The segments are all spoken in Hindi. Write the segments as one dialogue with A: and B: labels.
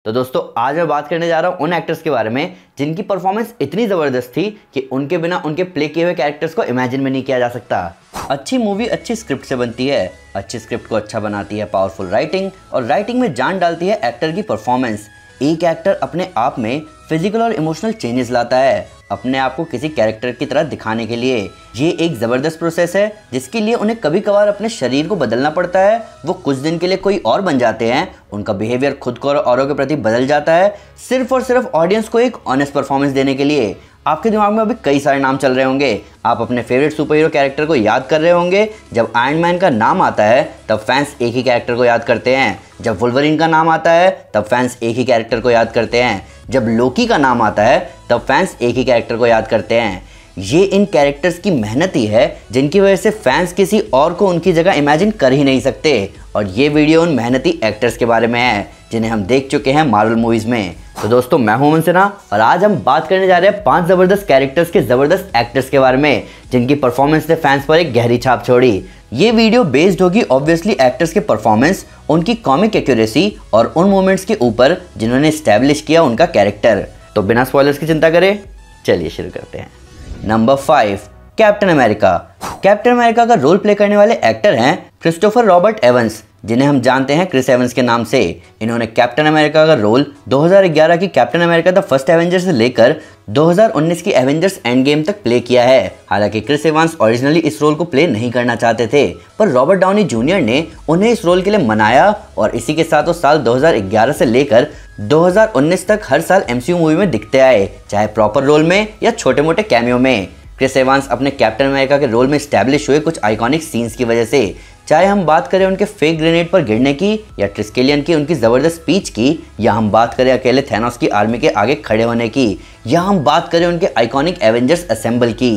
A: तो दोस्तों आज मैं बात करने जा रहा हूँ उन एक्टर्स के बारे में जिनकी परफॉर्मेंस इतनी ज़बरदस्त थी कि उनके बिना उनके प्ले किए हुए कैरेक्टर्स को इमेजिन भी नहीं किया जा सकता। अच्छी मूवी अच्छी स्क्रिप्ट से बनती है, अच्छी स्क्रिप्ट को अच्छा बनाती है पावरफुल राइटिंग, और राइटिंग में जान डालती है एक्टर की परफॉर्मेंस। एक एक्टर अपने आप में फिजिकल और इमोशनल चेंजेस लाता है अपने आप को किसी कैरेक्टर की तरह दिखाने के लिए। ये एक ज़बरदस्त प्रोसेस है जिसके लिए उन्हें कभी कभार अपने शरीर को बदलना पड़ता है। वो कुछ दिन के लिए कोई और बन जाते हैं, उनका बिहेवियर खुद को और औरों के प्रति बदल जाता है, सिर्फ और सिर्फ ऑडियंस को एक ऑनेस्ट परफॉर्मेंस देने के लिए। आपके दिमाग में अभी कई सारे नाम चल रहे होंगे। आप अपने फेवरेट सुपर हीरो कैरेक्टर को याद कर रहे होंगे। जब आयरन मैन का नाम आता है तब फैंस एक ही कैरेक्टर को याद करते हैं। जब वुल्वरीन का नाम आता है तब फैंस एक ही कैरेक्टर को याद करते हैं। जब लोकी का नाम आता है तब फैंस एक ही कैरेक्टर को याद करते हैं। ये इन कैरेक्टर्स की मेहनत ही है जिनकी वजह से फैंस किसी और को उनकी जगह इमेजिन कर ही नहीं सकते। और ये वीडियो उन मेहनती एक्टर्स के बारे में है जिन्हें हम देख चुके हैं मार्वल मूवीज में। तो दोस्तों मैं हूं अमन सिन्हा और आज हम बात करने जा रहे हैं 5 ज़बरदस्त कैरेक्टर्स के ज़बरदस्त एक्टर्स के बारे में जिनकी परफॉर्मेंस ने फैंस पर एक गहरी छाप छोड़ी। ये वीडियो बेस्ड होगी ऑब्वियसली एक्टर्स के परफॉर्मेंस, उनकी कॉमिक एक्यूरेसी और उन मोमेंट्स के ऊपर जिन्होंने एस्टैब्लिश किया उनका कैरेक्टर। तो बिना स्पॉयलर्स की चिंता करें चलिए शुरू करते हैं। Number 5 captain America. Captain America का रोल प्ले करने वाले एक्टर हैं क्रिस्टोफर रॉबर्ट एवंस, जिन्हें हम जानते हैं क्रिस एवंस के नाम से। इन्होंने कैप्टन अमेरिका का रोल 2011 की captain America the first Avenger से लेकर 2019 की एवेंजर्स एंड गेम तक प्ले किया है। हालांकि क्रिस एवंस ओरिजिनली इस रोल को प्ले नहीं करना चाहते थे, पर रॉबर्ट डाउनी जूनियर ने उन्हें इस रोल के लिए मनाया और इसी के साथ वो साल 2011 से लेकर 2019 तक हर साल MCU मूवी में दिखते आए, चाहे प्रॉपर रोल में या छोटे मोटे कैमियो में। क्रिस एवंस अपने कैप्टन अमेरिका के रोल में स्टैब्लिश हुए कुछ आइकॉनिक सीन्स की वजह से, चाहे हम बात करें उनके फेक ग्रेनेड पर गिरने की या ट्रिस्केलियन की उनकी ज़बरदस्त स्पीच की, या हम बात करें अकेले थैनोस की आर्मी के आगे खड़े होने की, या हम बात करें उनके आइकॉनिक एवेंजर्स असेंबल की।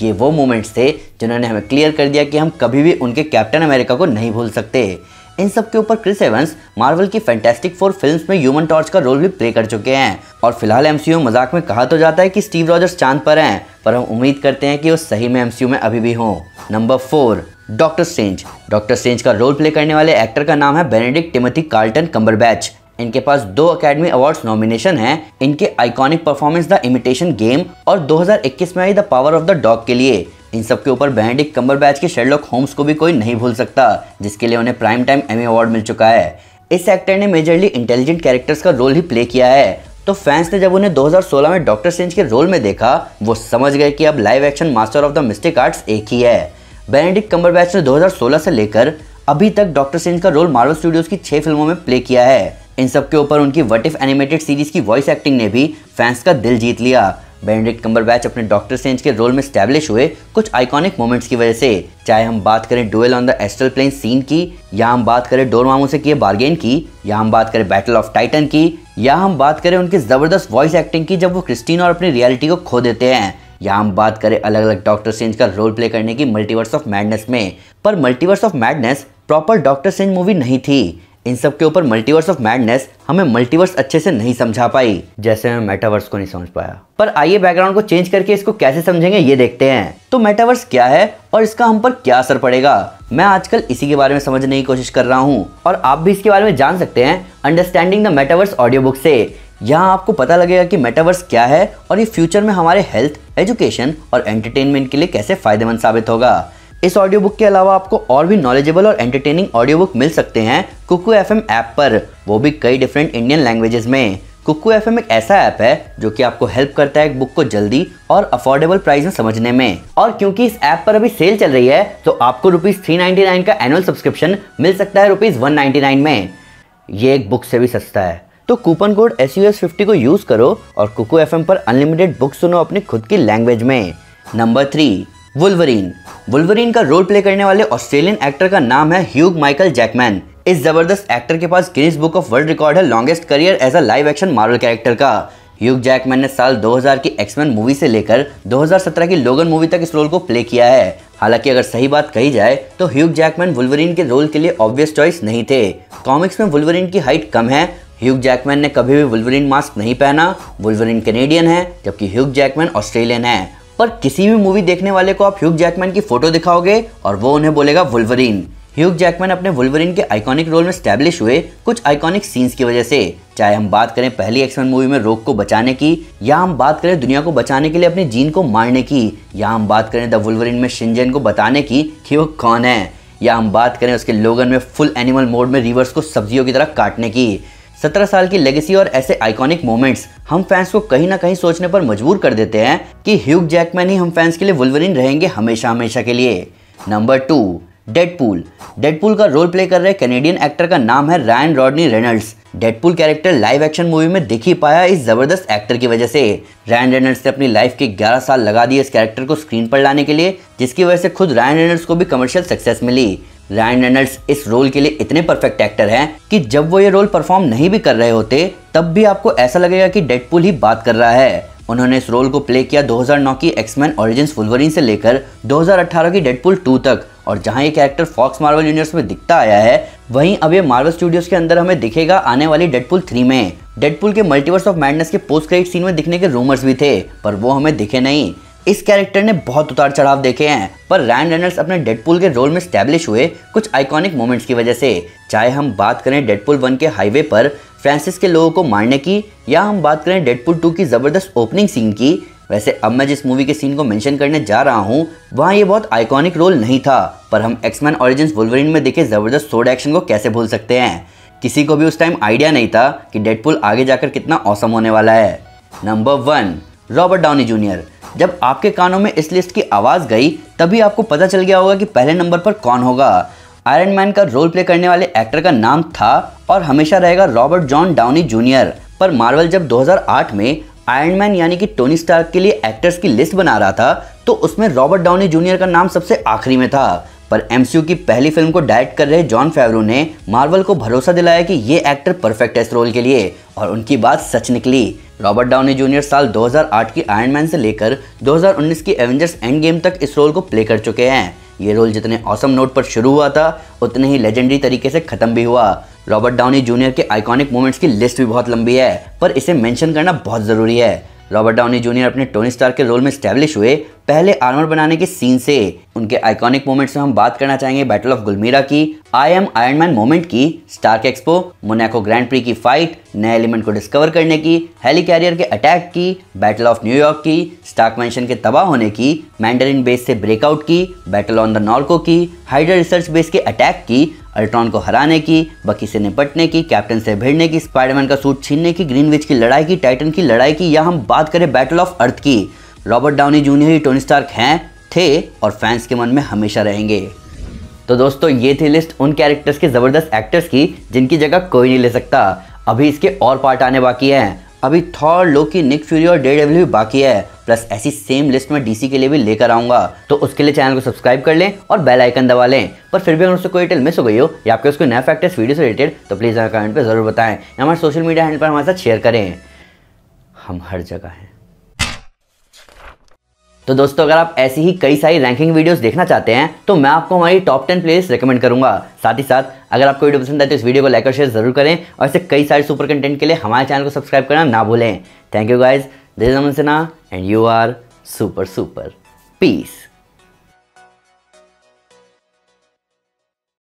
A: ये वो मोमेंट्स थे जिन्होंने हमें क्लियर कर दिया कि हम कभी भी उनके कैप्टन अमेरिका को नहीं भूल सकते। इन सब के ऊपर क्रिस एवंस मार्वल की फैंटास्टिक 4 फिल्म्स में ह्यूमन टॉर्च का रोल भी प्ले कर चुके हैं। और फिलहाल MCU मजाक में कहा तो जाता है कि स्टीव रॉजर्स चांद पर हैं, पर हम उम्मीद करते हैं कि वो सही में MCU में अभी भी हों। Number 4 doctor strange. Doctor strange का रोल प्ले करने वाले एक्टर का नाम है बेनेडिक्ट टिमोथी कार्लटन कम्बरबैच। इनके पास 2 अकेडमी अवार्ड्स नॉमिनेशन हैं इनके iconic performance the imitation game और 2021 में आई the power of the dog के लिए। इन सब के ऊपर बेनेडिक्ट कम्बरबैच के शेरलॉक होम्स को भी कोई नहीं भूल सकता, जिसके लिए उन्हें प्राइम टाइम एमी अवार्ड मिल चुका है। इस एक्टर ने मेजरली इंटेलिजेंट कैरेक्टर्स का रोल ही प्ले किया है, तो फैंस ने जब उन्हें 2016 में डॉक्टर स्ट्रेंज के रोल में देखा वो समझ गए कि अब live action master of the mystic arts एक ही है। बेनेडिक्ट कम्बरबैच ने 2016 से लेकर अभी तक डॉक्टर स्ट्रेंज का रोल मार्वल स्टूडियोज की 6 फिल्मों में प्ले किया है। इन सब के ऊपर उनकी व्हाट इफ एनिमेटेड सीरीज की वॉइस एक्टिंग ने भी फैंस का दिल जीत लिया। बेनेडिक्ट कम्बरबैच अपने डॉक्टर स्ट्रेंज के रोल में स्टैब्लिश हुए कुछ आइकॉनिक मोमेंट्स की वजह से, चाहे हम बात करें duel on the astral plane scene की, या हम बात करें डोरमामू से किए बार्गेन की, या हम बात करें बैटल ऑफ टाइटन की, या हम बात करें उनकी ज़बरदस्त वॉइस एक्टिंग की जब वो क्रिस्टीन और अपनी रियलिटी को खो देते हैं, या हम बात करें अलग अलग डॉक्टर स्ट्रेंज का रोल प्ले करने की मल्टीवर्स ऑफ मैडनेस में। पर multiverse of madness proper doctor strange movie नहीं थी। इन सब के ऊपर मल्टीवर्स ऑफ मैडनेस हमें मल्टीवर्स अच्छे से नहीं समझा पाई, जैसे मैं मेटावर्स को नहीं समझ पाया। पर आइए बैकग्राउंड को चेंज करके इसको कैसे समझेंगे ये देखते हैं। तो मेटावर्स क्या है और इसका हम पर क्या असर पड़ेगा, मैं आजकल इसी के बारे में समझने की कोशिश कर रहा हूँ और आप भी इसके बारे में जान सकते हैं understanding the metaverse audio book से। यहाँ आपको पता लगेगा कि मेटावर्स क्या है और ये फ्यूचर में हमारे हेल्थ, एजुकेशन और एंटरटेनमेंट के लिए कैसे फायदेमंद साबित होगा। इस ऑडियो बुक के अलावा आपको और भी नॉलेजेबल और एंटरटेनिंग ऑडियो बुक मिल सकते हैं कुकू FM ऐप पर, वो भी कई डिफरेंट इंडियन लैंग्वेजेस में। कुकू FM एक ऐसा ऐप है जो कि आपको हेल्प करता है एक बुक को जल्दी और अफोर्डेबल प्राइस में समझने में। और क्योंकि इस ऐप पर अभी सेल चल रही है तो आपको ₹399 का एनुअल सब्सक्रिप्शन मिल सकता है ₹199 में। ये एक बुक से भी सस्ता है। तो कूपन कोड SUS50 को यूज करो और कुकू FM पर अनलिमिटेड बुक सुनो अपनी खुद की लैंग्वेज में। Number 3 Wolverine. वुल्वरीन का रोल प्ले करने वाले ऑस्ट्रेलियन एक्टर का नाम है ह्यूग माइकल जैकमैन। इस जबरदस्त एक्टर के पास Guinness book of world record है longest career as a live action Marvel character का। ह्यूग जैकमैन ने साल 2000 की एक्समैन मूवी से लेकर 2017 की लोगन मूवी तक इस रोल को प्ले किया है। हालांकि अगर सही बात कही जाए तो ह्यूग जैकमैन वुल्वरीन के रोल के लिए ऑब्वियस चॉइस नहीं थे। कॉमिक्स में वुल्वरीन की हाइट कम है। ह्यूग जैकमैन ने कभी भी वुल्वरीन मास्क नहीं पहना। वुल्वरीन कैनेडियन है जबकि ह्यूग जैकमैन ऑस्ट्रेलियन है। पर किसी भी मूवी देखने वाले को आप ह्यूग जैकमैन की फोटो दिखाओगे और वो उन्हें बोलेगा वुल्वरीन। ह्यूग जैकमैन अपने वुल्वरिन के आइकॉनिक रोल में स्टैब्लिश हुए कुछ आइकॉनिक सीन्स की वजह से, चाहे हम बात करें पहली एक्समैन मूवी में रोक को बचाने की, या हम बात करें दुनिया को बचाने के लिए अपनी जीन को मारने की, या हम बात करें द वुल्वरिन में शिनजेन को बताने की कि वो कौन है, या हम बात करें उसके लोगन में फुल एनिमल मोड में रिवर्स को सब्जियों की तरह काटने की। 17 साल की लेगेसी और ऐसे आइकॉनिक मोमेंट्स हम फैंस को कहीं ना कहीं सोचने पर मजबूर कर देते हैं कि ह्यूग जैकमैन ही हम फैंस के लिए वुल्वरिन रहेंगे हमेशा हमेशा के लिए। Number 2, Deadpool. डेडपूल का रोल प्ले कर रहे कैनेडियन एक्टर का नाम है Ryan Rodney Reynolds. Deadpool character live action movie में दिख ही पाया इस जबरदस्त एक्टर की वजह से। रायन रेनल्ड्स ने अपनी लाइफ के 11 साल लगा दिए इस कैरेक्टर को स्क्रीन पर लाने के लिए, जिसकी वजह से खुद रायन रेनल्ड्स को भी कमर्शियल सक्सेस मिली। रायन रेनल्ड्स इस रोल के लिए इतने परफेक्ट एक्टर हैं कि जब वो ये रोल परफॉर्म नहीं भी कर रहे होते तब भी आपको ऐसा लगेगा कि डेडपूल ही बात कर रहा है। उन्होंने इस रोल को प्ले किया 2009 की एक्समैन ओरिजिन्स वुल्वरिन से लेकर 2018 की डेडपूल 2 तक, और जहां ये कैरेक्टर फॉक्स मार्वल यूनिवर्स में दिखता आया है, वहीं अब ये मार्वल स्टूडियोज के अंदर हमें दिखेगा आने वाली डेडपूल 3 में। डेडपूल के मल्टीवर्स ऑफ मैडनेस के पोस्ट क्रेडिट सीन में दिखने के रूमर्स भी थे, पर वो हमें दिखे नहीं। इस कैरेक्टर ने बहुत उतार चढ़ाव देखे हैं, पर रायन रेनल्ड्स अपने डेडपूल के रोल में स्टैब्लिश हुए कुछ आइकॉनिक मोमेंट्स की वजह से, चाहे हम बात करें डेडपूल 1 के हाईवे पर फ्रांसिस के लोगों को मारने की, या हम बात करें डेडपूल 2 की जबरदस्त ओपनिंग सीन की। वैसे अब मैं जिस मूवी के सीन को मेंशन करने जा रहा हूँ वहाँ ये बहुत आइकॉनिक रोल नहीं था, पर हम एक्समैन ओरिजिन्स वुल्वरिन में देखे जबरदस्त सोर्ड एक्शन को कैसे भूल सकते हैं। किसी को भी उस टाइम आइडिया नहीं था कि डेडपूल आगे जाकर कितना ऑसम होने वाला है। Number 1, Robert Downey junior. जब आपके कानों में इस लिस्ट की आवाज़ गई तभी आपको पता चल गया होगा कि पहले नंबर पर कौन होगा। आयरन मैन का रोल प्ले करने वाले एक्टर का नाम था और हमेशा रहेगा रॉबर्ट जॉन डाउनी जूनियर। पर मार्वल जब 2008 में आयरन मैन यानी कि टोनी स्टार्क के लिए एक्टर्स की लिस्ट बना रहा था तो उसमें रॉबर्ट डाउनी जूनियर का नाम सबसे आखिरी में था। पर एमसीयू की पहली फिल्म को डायरेक्ट कर रहे जॉन फेवरो ने मार्वल को भरोसा दिलाया कि ये एक्टर परफेक्ट है इस रोल के लिए, और उनकी बात सच निकली। रॉबर्ट डाउनी जूनियर साल 2008 की आयरन मैन से लेकर 2019 की एवेंजर्स एंड गेम तक इस रोल को प्ले कर चुके हैं। ये रोल जितने ऑसम नोट पर शुरू हुआ था उतने ही लेजेंडरी तरीके से खत्म भी हुआ। रॉबर्ट डाउनी जूनियर के आइकॉनिक मोमेंट्स की लिस्ट भी बहुत लंबी है, पर इसे मेंशन करना बहुत ज़रूरी है। रॉबर्ट डाउनी जूनियर अपने टोनी स्टार्क के रोल में स्टैब्लिश हुए पहले आर्मर बनाने के सीन से। उनके आइकॉनिक मोमेंट्स में हम बात करना चाहेंगे बैटल ऑफ गुलमीरा की, I am Iron Man moment की, Stark Expo, Monaco Grand Prix की फाइट, नए एलिमेंट को डिस्कवर करने की, हेली कैरियर के अटैक की, बैटल ऑफ न्यूयॉर्क की, स्टार्क मैंशन के तबाह होने की, मैंडरिन बेस से ब्रेकआउट की, बैटल ऑन द नॉर्को की, हाइड्रा रिसर्च बेस के अटैक की, अल्ट्रॉन को हराने की, बकी से निपटने की, कैप्टन से भिड़ने की, स्पाइडरमैन का सूट छीनने की, ग्रीन विच की लड़ाई की, टाइटन की लड़ाई की, या हम बात करें बैटल ऑफ अर्थ की। रॉबर्ट डाउनी जूनियर ही टोनी स्टार्क हैं, थे और फैंस के मन में हमेशा रहेंगे। तो दोस्तों ये थी लिस्ट उन कैरेक्टर्स के ज़बरदस्त एक्टर्स की जिनकी जगह कोई नहीं ले सकता। अभी इसके और पार्ट आने बाकी हैं। अभी थॉर, लोकी, निक फ्यूरी और डेयरडेविल भी बाकी है, प्लस ऐसी सेम लिस्ट में डीसी के लिए भी लेकर आऊँगा। तो उसके लिए चैनल को सब्सक्राइब कर लें और बेल आइकन दबा लें। पर फिर भी अगर उससे कोई डिटेल मिस हो गई हो या आपके उसको नया फैक्ट है इस वीडियो से रिलेटेड तो प्लीज़ हमें कमेंट पे ज़रूर बताएं या हमारे सोशल मीडिया हैंडल पर हमारे साथ शेयर करें। हम हर जगह हैं। तो दोस्तों अगर आप ऐसी ही कई सारी रैंकिंग वीडियोस देखना चाहते हैं तो मैं आपको हमारी टॉप 10 प्लेलिस्ट रेकमेंड करूंगा। साथ ही साथ अगर आपको वीडियो पसंद आए तो इस वीडियो को लाइक और शेयर जरूर करें और ऐसे कई सारे सुपर कंटेंट के लिए हमारे चैनल को सब्सक्राइब करना ना भूलें। Thank you guys, this is Aman Sinha and you are super super. Piece.